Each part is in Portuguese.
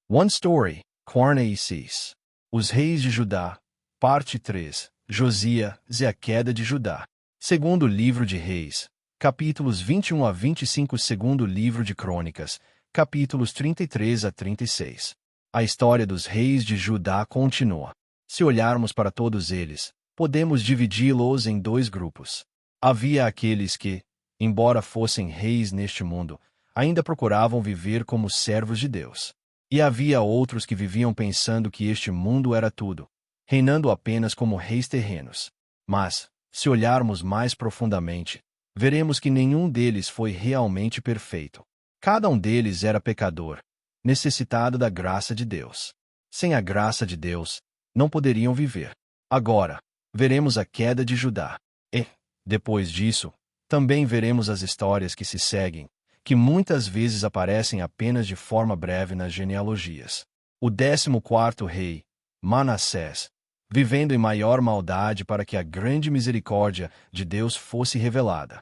One Story, Corney Cis. Os Reis de Judá, Parte 3, Josias e a Queda de Judá. Segundo Livro de Reis, capítulos 21 a 25. Segundo Livro de Crônicas, capítulos 33 a 36. A história dos reis de Judá continua. Se olharmos para todos eles, podemos dividi-los em dois grupos. Havia aqueles que, embora fossem reis neste mundo, ainda procuravam viver como servos de Deus. E havia outros que viviam pensando que este mundo era tudo, reinando apenas como reis terrenos. Mas, se olharmos mais profundamente, veremos que nenhum deles foi realmente perfeito. Cada um deles era pecador, necessitado da graça de Deus. Sem a graça de Deus, não poderiam viver. Agora, veremos a queda de Judá. E, depois disso, também veremos as histórias que se seguem, que muitas vezes aparecem apenas de forma breve nas genealogias. O 14º rei, Manassés, vivendo em maior maldade para que a grande misericórdia de Deus fosse revelada.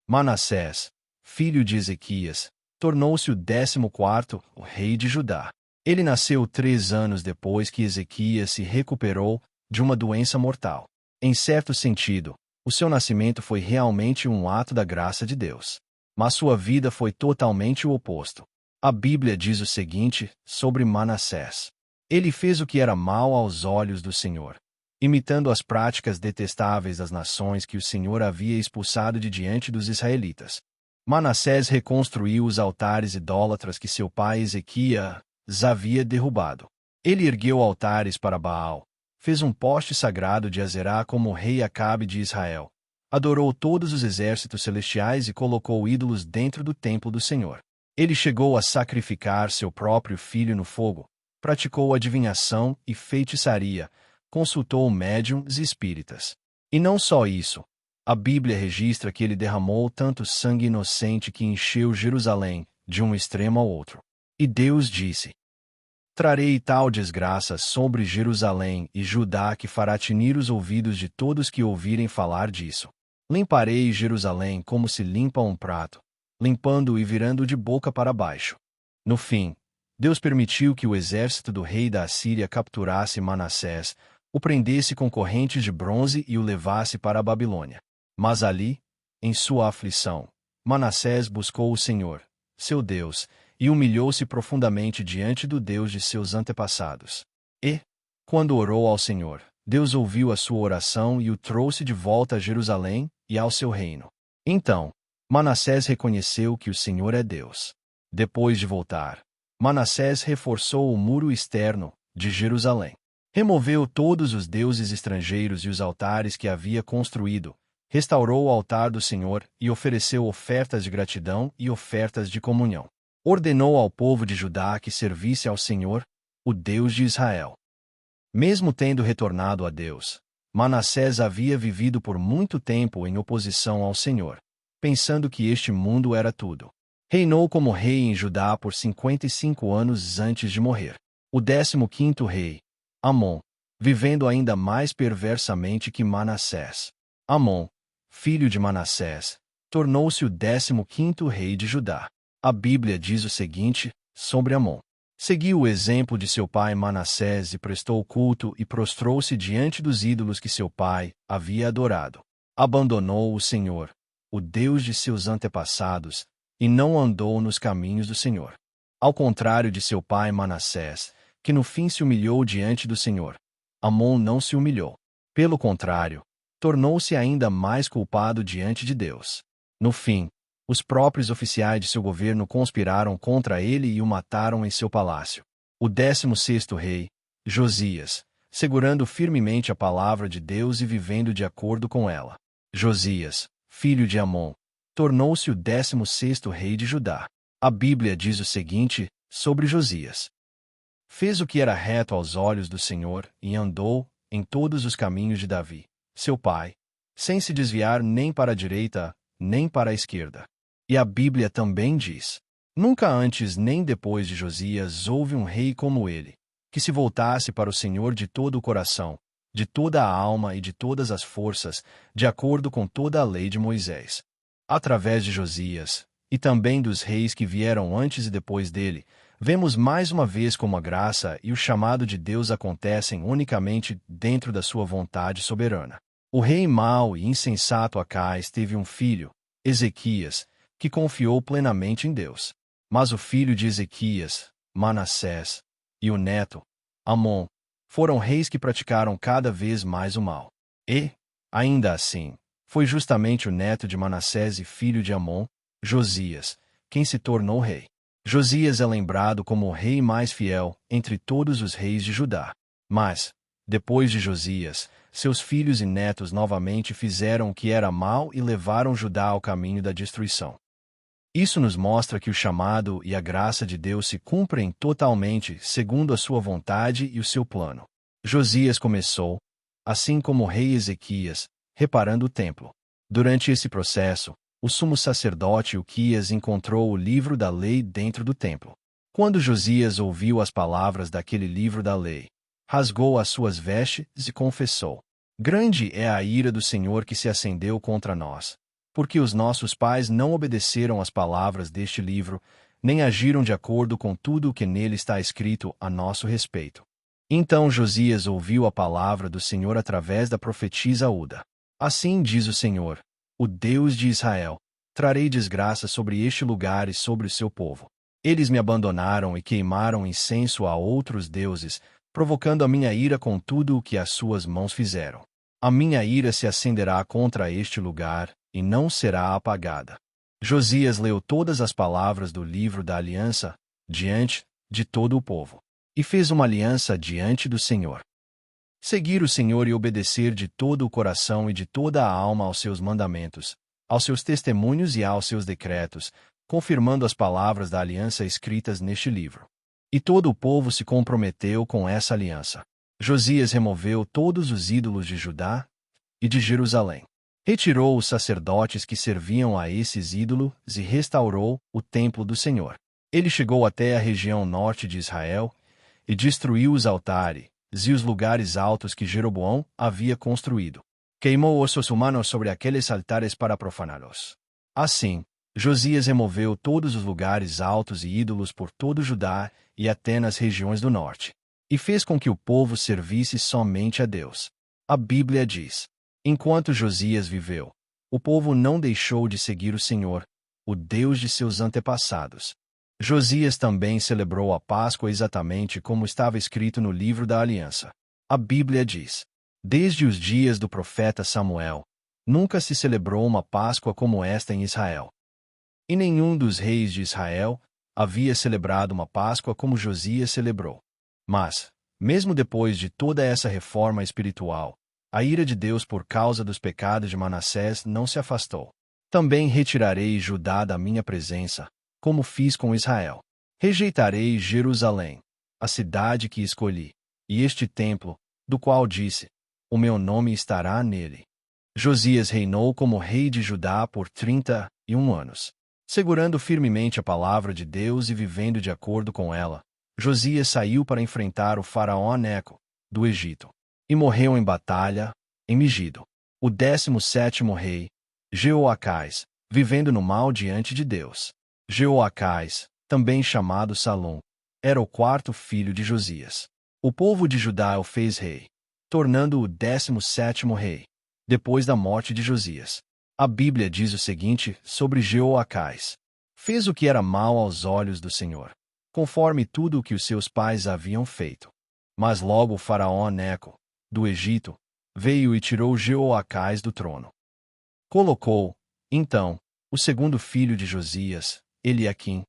Manassés, filho de Ezequias, tornou-se o 14º rei de Judá. Ele nasceu 3 anos depois que Ezequias se recuperou de uma doença mortal. Em certo sentido, o seu nascimento foi realmente um ato da graça de Deus. Mas sua vida foi totalmente o oposto. A Bíblia diz o seguinte sobre Manassés: ele fez o que era mal aos olhos do Senhor, imitando as práticas detestáveis das nações que o Senhor havia expulsado de diante dos israelitas. Manassés reconstruiu os altares idólatras que seu pai Ezequias havia derrubado. Ele ergueu altares para Baal, fez um poste sagrado de Azerá como o rei Acabe de Israel. Adorou todos os exércitos celestiais e colocou ídolos dentro do templo do Senhor. Ele chegou a sacrificar seu próprio filho no fogo, praticou adivinhação e feitiçaria, consultou médiuns e espíritas. E não só isso. A Bíblia registra que ele derramou tanto sangue inocente que encheu Jerusalém, de um extremo ao outro. E Deus disse: trarei tal desgraça sobre Jerusalém e Judá que fará tinir os ouvidos de todos que ouvirem falar disso. Limparei Jerusalém como se limpa um prato, limpando-o e virando-o de boca para baixo. No fim, Deus permitiu que o exército do rei da Assíria capturasse Manassés, o prendesse com correntes de bronze e o levasse para a Babilônia. Mas ali, em sua aflição, Manassés buscou o Senhor, seu Deus, e humilhou-se profundamente diante do Deus de seus antepassados. E, quando orou ao Senhor, Deus ouviu a sua oração e o trouxe de volta a Jerusalém e ao seu reino. Então, Manassés reconheceu que o Senhor é Deus. Depois de voltar, Manassés reforçou o muro externo de Jerusalém. Removeu todos os deuses estrangeiros e os altares que havia construído, restaurou o altar do Senhor e ofereceu ofertas de gratidão e ofertas de comunhão. Ordenou ao povo de Judá que servisse ao Senhor, o Deus de Israel. Mesmo tendo retornado a Deus, Manassés havia vivido por muito tempo em oposição ao Senhor, pensando que este mundo era tudo. Reinou como rei em Judá por 55 anos antes de morrer. O 15º rei, Amon, vivendo ainda mais perversamente que Manassés. Amon, filho de Manassés, tornou-se o 15º rei de Judá. A Bíblia diz o seguinte sobre Amon: seguiu o exemplo de seu pai Manassés e prestou culto e prostrou-se diante dos ídolos que seu pai havia adorado. Abandonou o Senhor, o Deus de seus antepassados, e não andou nos caminhos do Senhor. Ao contrário de seu pai Manassés, que no fim se humilhou diante do Senhor, Amon não se humilhou. Pelo contrário, tornou-se ainda mais culpado diante de Deus. No fim, os próprios oficiais de seu governo conspiraram contra ele e o mataram em seu palácio. O 16º rei, Josias, segurando firmemente a palavra de Deus e vivendo de acordo com ela. Josias, filho de Amon, tornou-se o 16º rei de Judá. A Bíblia diz o seguinte sobre Josias: fez o que era reto aos olhos do Senhor e andou em todos os caminhos de Davi, seu pai, sem se desviar nem para a direita, nem para a esquerda. E a Bíblia também diz: nunca antes nem depois de Josias houve um rei como ele, que se voltasse para o Senhor de todo o coração, de toda a alma e de todas as forças, de acordo com toda a lei de Moisés. Através de Josias, e também dos reis que vieram antes e depois dele, Vemos mais uma vez como a graça e o chamado de Deus acontecem unicamente dentro da sua vontade soberana. O rei mau e insensato Acais teve um filho, Ezequias, que confiou plenamente em Deus. Mas o filho de Ezequias, Manassés, e o neto, Amon, foram reis que praticaram cada vez mais o mal. E, ainda assim, foi justamente o neto de Manassés e filho de Amon, Josias, quem se tornou rei. Josias é lembrado como o rei mais fiel entre todos os reis de Judá. Mas, depois de Josias, seus filhos e netos novamente fizeram o que era mal e levaram Judá ao caminho da destruição. Isso nos mostra que o chamado e a graça de Deus se cumprem totalmente segundo a sua vontade e o seu plano. Josias começou, assim como o rei Ezequias, reparando o templo. Durante esse processo, o sumo sacerdote Uquias encontrou o livro da lei dentro do templo. Quando Josias ouviu as palavras daquele livro da lei, rasgou as suas vestes e confessou: Grande é a ira do Senhor que se acendeu contra nós, porque os nossos pais não obedeceram às palavras deste livro, nem agiram de acordo com tudo o que nele está escrito a nosso respeito. Então Josias ouviu a palavra do Senhor através da profetisa Uda. Assim diz o Senhor, o Deus de Israel: trarei desgraça sobre este lugar e sobre o seu povo. Eles me abandonaram e queimaram incenso a outros deuses, provocando a minha ira com tudo o que as suas mãos fizeram. A minha ira se acenderá contra este lugar, e não será apagada. Josias leu todas as palavras do livro da aliança, diante de todo o povo, e fez uma aliança diante do Senhor. Seguir o Senhor e obedecer de todo o coração e de toda a alma aos seus mandamentos, aos seus testemunhos e aos seus decretos, confirmando as palavras da aliança escritas neste livro. E todo o povo se comprometeu com essa aliança. Josias removeu todos os ídolos de Judá e de Jerusalém. Retirou os sacerdotes que serviam a esses ídolos e restaurou o templo do Senhor. Ele chegou até a região norte de Israel e destruiu os altares e os lugares altos que Jeroboão havia construído. Queimou ossos humanos sobre aqueles altares para profaná-los. Assim, Josias removeu todos os lugares altos e ídolos por todo Judá e até nas regiões do norte, e fez com que o povo servisse somente a Deus. A Bíblia diz: enquanto Josias viveu, o povo não deixou de seguir o Senhor, o Deus de seus antepassados. Josias também celebrou a Páscoa exatamente como estava escrito no livro da aliança. A Bíblia diz: desde os dias do profeta Samuel, nunca se celebrou uma Páscoa como esta em Israel. E nenhum dos reis de Israel havia celebrado uma Páscoa como Josias celebrou. Mas, mesmo depois de toda essa reforma espiritual, a ira de Deus por causa dos pecados de Manassés não se afastou. Também retirarei Judá da minha presença, como fiz com Israel. Rejeitarei Jerusalém, a cidade que escolhi, e este templo, do qual disse: o meu nome estará nele. Josias reinou como rei de Judá por 31 anos. Segurando firmemente a palavra de Deus e vivendo de acordo com ela, Josias saiu para enfrentar o faraó Neco, do Egito, e morreu em batalha, em Megido. O 17º rei, Jeoacás, vivendo no mal diante de Deus. Jeoacás, também chamado Salom, era o 4º filho de Josias. O povo de Judá o fez rei, tornando-o 17º rei, depois da morte de Josias. A Bíblia diz o seguinte sobre Jeoacás: fez o que era mal aos olhos do Senhor, conforme tudo o que os seus pais haviam feito. Mas logo o faraó Neco, do Egito, veio e tirou Jeoacás do trono. Colocou, então, o 2º filho de Josias, Eliaquim,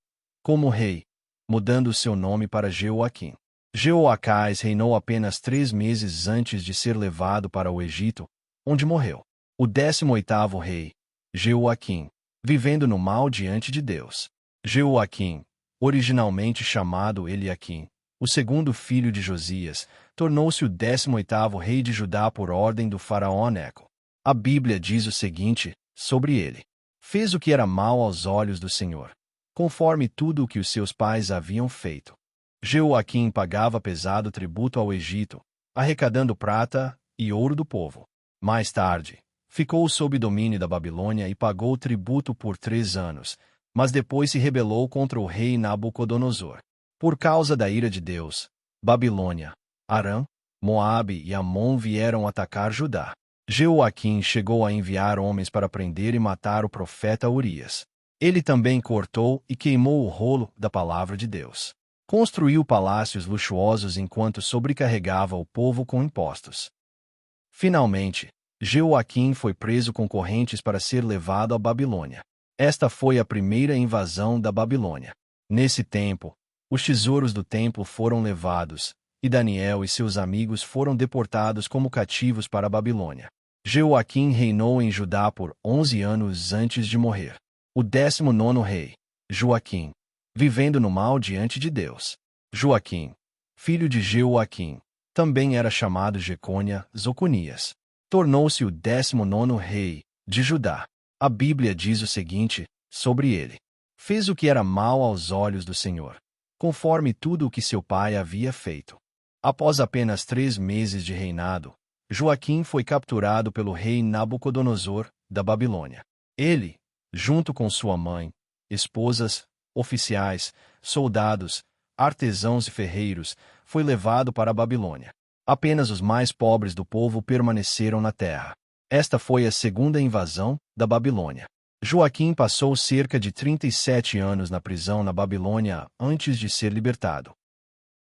como rei, mudando o seu nome para Jeoaquim. Jeoacás reinou apenas 3 meses antes de ser levado para o Egito, onde morreu. O 18º rei, Jeoaquim, vivendo no mal diante de Deus. Jeoaquim, originalmente chamado Eliaquim, o 2º filho de Josias, tornou-se o 18º rei de Judá por ordem do faraó Neco. A Bíblia diz o seguinte sobre ele: fez o que era mal aos olhos do Senhor, conforme tudo o que os seus pais haviam feito. Jeoaquim pagava pesado tributo ao Egito, arrecadando prata e ouro do povo. Mais tarde, ficou sob domínio da Babilônia e pagou tributo por 3 anos, mas depois se rebelou contra o rei Nabucodonosor. Por causa da ira de Deus, Babilônia, Arã, Moabe e Amon vieram atacar Judá. Jeoaquim chegou a enviar homens para prender e matar o profeta Urias. Ele também cortou e queimou o rolo da palavra de Deus. Construiu palácios luxuosos enquanto sobrecarregava o povo com impostos. Finalmente, Jeoaquim foi preso com correntes para ser levado à Babilônia. Esta foi a primeira invasão da Babilônia. Nesse tempo, os tesouros do templo foram levados, e Daniel e seus amigos foram deportados como cativos para a Babilônia. Jeoaquim reinou em Judá por 11 anos antes de morrer. O 19º rei, Joaquim, vivendo no mal diante de Deus. Joaquim, filho de Jeoaquim, também era chamado Jecônia, Zoconias. Tornou-se o 19º rei de Judá. A Bíblia diz o seguinte sobre ele: fez o que era mal aos olhos do Senhor, conforme tudo o que seu pai havia feito. Após apenas 3 meses de reinado, Joaquim foi capturado pelo rei Nabucodonosor, da Babilônia. Ele, junto com sua mãe, esposas, oficiais, soldados, artesãos e ferreiros, foi levado para a Babilônia. Apenas os mais pobres do povo permaneceram na terra. Esta foi a segunda invasão da Babilônia. Joaquim passou cerca de 37 anos na prisão na Babilônia antes de ser libertado.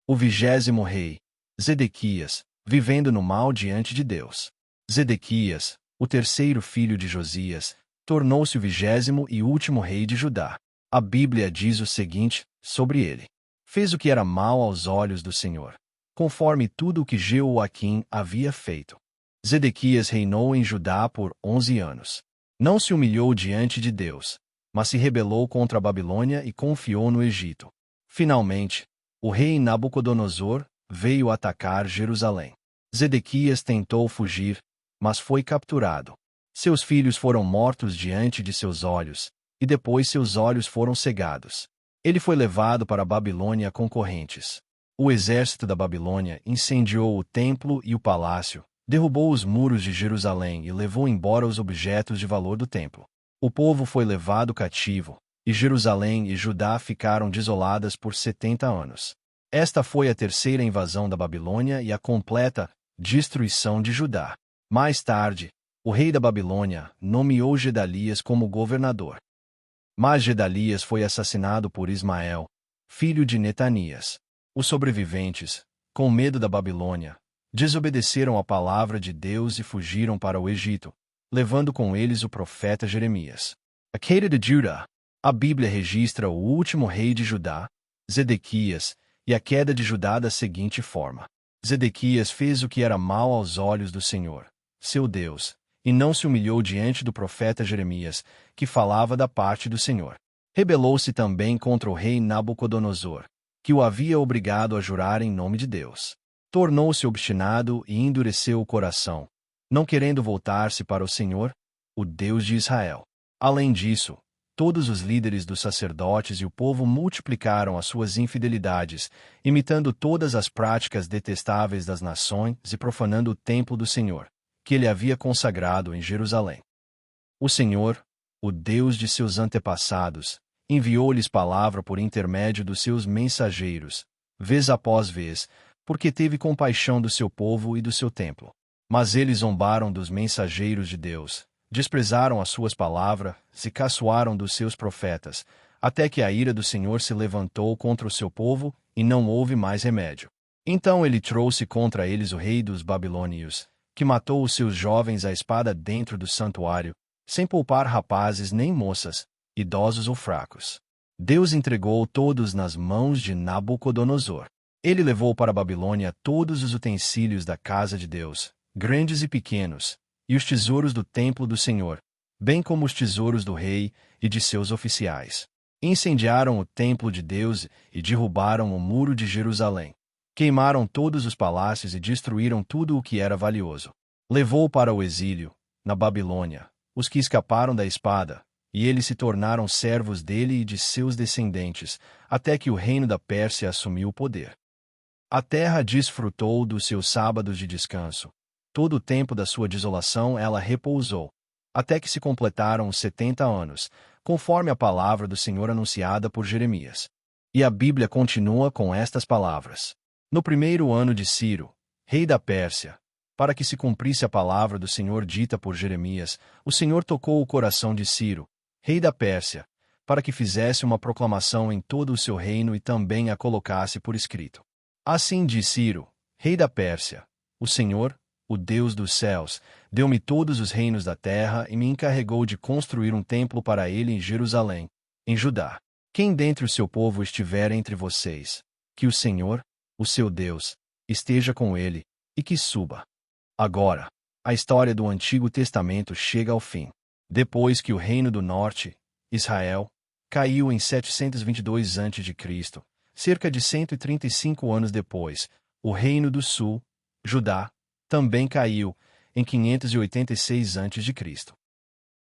O 20º rei, Zedequias, vivendo no mal diante de Deus. Zedequias, o terceiro filho de Josias, tornou-se o 20º e último rei de Judá. A Bíblia diz o seguinte sobre ele: fez o que era mal aos olhos do Senhor, conforme tudo o que Jeoaquim havia feito. Zedequias reinou em Judá por 11 anos. Não se humilhou diante de Deus, mas se rebelou contra a Babilônia e confiou no Egito. Finalmente, o rei Nabucodonosor veio atacar Jerusalém. Zedequias tentou fugir, mas foi capturado. Seus filhos foram mortos diante de seus olhos, e depois seus olhos foram cegados. Ele foi levado para a Babilônia com correntes. O exército da Babilônia incendiou o templo e o palácio, derrubou os muros de Jerusalém e levou embora os objetos de valor do templo. O povo foi levado cativo, e Jerusalém e Judá ficaram desoladas por 70 anos. Esta foi a terceira invasão da Babilônia e a completa destruição de Judá. Mais tarde, o rei da Babilônia nomeou Gedalias como governador. Mas Gedalias foi assassinado por Ismael, filho de Netanias. Os sobreviventes, com medo da Babilônia, desobedeceram a palavra de Deus e fugiram para o Egito, levando com eles o profeta Jeremias. A queda de Judá. A Bíblia registra o último rei de Judá, Zedequias, e a queda de Judá da seguinte forma: Zedequias fez o que era mal aos olhos do Senhor, seu Deus, e não se humilhou diante do profeta Jeremias, que falava da parte do Senhor. Rebelou-se também contra o rei Nabucodonosor, que o havia obrigado a jurar em nome de Deus. Tornou-se obstinado e endureceu o coração, não querendo voltar-se para o Senhor, o Deus de Israel. Além disso, todos os líderes dos sacerdotes e o povo multiplicaram as suas infidelidades, imitando todas as práticas detestáveis das nações e profanando o templo do Senhor, que ele havia consagrado em Jerusalém. O Senhor, o Deus de seus antepassados, enviou-lhes palavra por intermédio dos seus mensageiros, vez após vez, porque teve compaixão do seu povo e do seu templo. Mas eles zombaram dos mensageiros de Deus, desprezaram as suas palavras, se caçoaram dos seus profetas, até que a ira do Senhor se levantou contra o seu povo, e não houve mais remédio. Então ele trouxe contra eles o rei dos babilônios, que matou os seus jovens à espada dentro do santuário, sem poupar rapazes nem moças, idosos ou fracos. Deus entregou todos nas mãos de Nabucodonosor. Ele levou para a Babilônia todos os utensílios da casa de Deus, grandes e pequenos, e os tesouros do templo do Senhor, bem como os tesouros do rei e de seus oficiais. Incendiaram o templo de Deus e derrubaram o muro de Jerusalém. Queimaram todos os palácios e destruíram tudo o que era valioso. Levou para o exílio, na Babilônia, os que escaparam da espada, e eles se tornaram servos dele e de seus descendentes, até que o reino da Pérsia assumiu o poder. A terra desfrutou dos seus sábados de descanso. Todo o tempo da sua desolação ela repousou, até que se completaram os 70 anos, conforme a palavra do Senhor anunciada por Jeremias. E a Bíblia continua com estas palavras. No primeiro ano de Ciro, rei da Pérsia, para que se cumprisse a palavra do Senhor dita por Jeremias, o Senhor tocou o coração de Ciro, rei da Pérsia, para que fizesse uma proclamação em todo o seu reino e também a colocasse por escrito. Assim diz Ciro, rei da Pérsia: o Senhor, o Deus dos céus, deu-me todos os reinos da terra e me encarregou de construir um templo para ele em Jerusalém, em Judá. Quem dentre o seu povo estiver entre vocês, que o Senhor, o seu Deus, esteja com ele, e que suba. Agora, a história do Antigo Testamento chega ao fim. Depois que o reino do norte, Israel, caiu em 722 a.C., cerca de 135 anos depois, o reino do sul, Judá, também caiu em 586 a.C.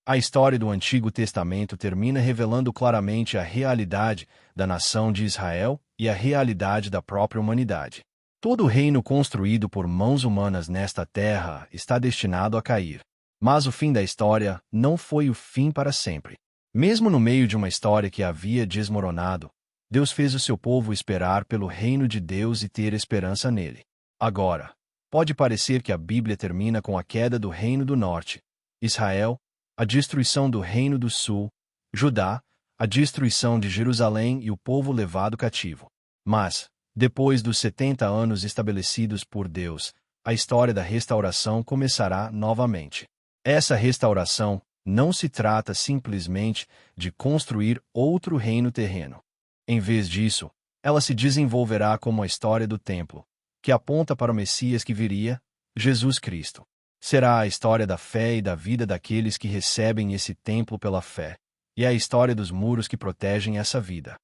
A história do Antigo Testamento termina revelando claramente a realidade da nação de Israel e a realidade da própria humanidade. Todo reino construído por mãos humanas nesta terra está destinado a cair. Mas o fim da história não foi o fim para sempre. Mesmo no meio de uma história que havia desmoronado, Deus fez o seu povo esperar pelo reino de Deus e ter esperança nele. Agora, pode parecer que a Bíblia termina com a queda do reino do norte, Israel, a destruição do reino do sul, Judá, a destruição de Jerusalém e o povo levado cativo. Mas, depois dos 70 anos estabelecidos por Deus, a história da restauração começará novamente. Essa restauração não se trata simplesmente de construir outro reino terreno. Em vez disso, ela se desenvolverá como a história do templo, que aponta para o Messias que viria, Jesus Cristo. Será a história da fé e da vida daqueles que recebem esse templo pela fé, e a história dos muros que protegem essa vida.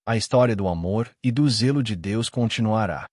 A história do amor e do zelo de Deus continuará.